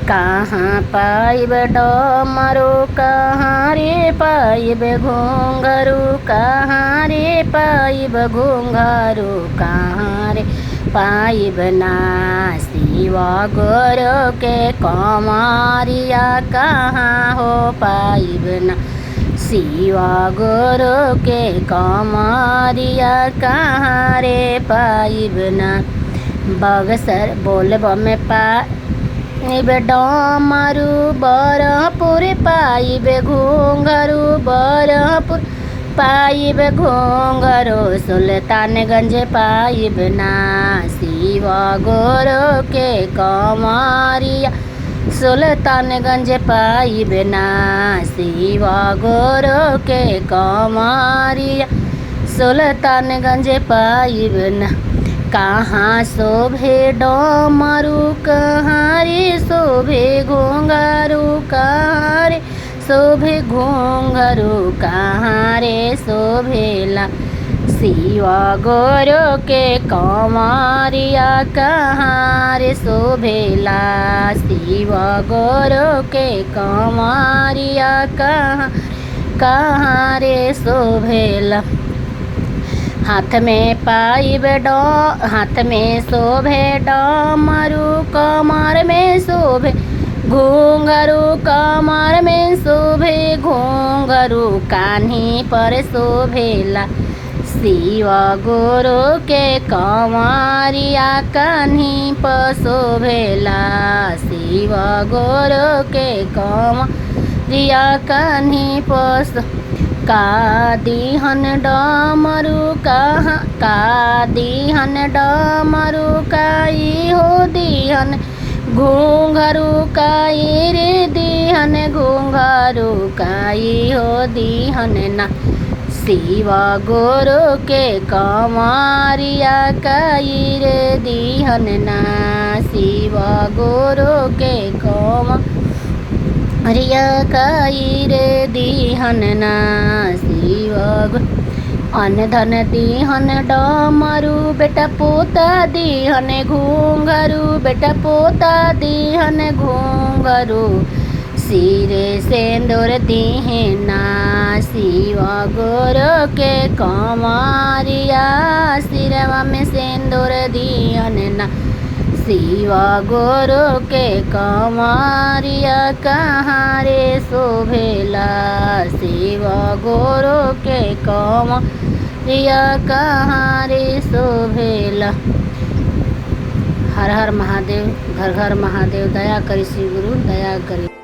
कहाँ पाइब डमरू कहाँ रे पाइब घुंघरू कहाँ रे पाइब घुंघरू कहाँ रे पाइब ना शिव गुरु के कमरिया कहाँ हो पाइब ना शिव गुरु के कमरिया कहाँ रे पाइब ना बगसर बोलब में पाइब डमरू बरहपुर पाइब घुंघरू बरहपुर पाइब घुंघरू सुल्तानगंज पाइब ना शिव गुरु के कमरिया सुल्तानगंज पाइब ना शिव गुरु के कमरिया सुल्तानगंज पाइब ना कहाँ शोभे डमरू कहाँ रे शोभे घुंघरू कहाँ रे शोभे घुंघरू कहाँ रे शोभेला शिव गुरु के कमरिया कहाँ रे शोभेला शिव गुरु के कमरिया कहाँ रे शोभेला हाथ में पाइब हाथ में शोभे डमरू कमर में शोभे घुंघरू कमर में शोभे घुंघरू कान्ही पर शोभेला शिव गुरु के कमरिया कान्ही पर शोभेला शिव गुरु के कमरिया कान्ही पर का दिहन डमरू कहाँ का दिहन डमरू काई हो दिहन घुंघरू काई रे दिहन घुंघरू काई हो दिहन ना शिव गुरु के कमरिया काई रे दिहन ना शिव गुरु के कमरिया काई रे दिहन ना शिव अन्न धन दिहन डमरू बेटा पोता दिहन घुंघरू बेटा पोता दिहन घुंघरू सिरे सेंदूर दिहे ना शिव गुरु के कमरिया सिरवा में सेंदूर दिहन ना शिव गुरु के कमरिया कहाँ रे शोभेला शिव गुरु के कमरिया कहाँ रे शोभेला। हर हर महादेव, घर घर महादेव, दया करी श्री गुरु दया करी।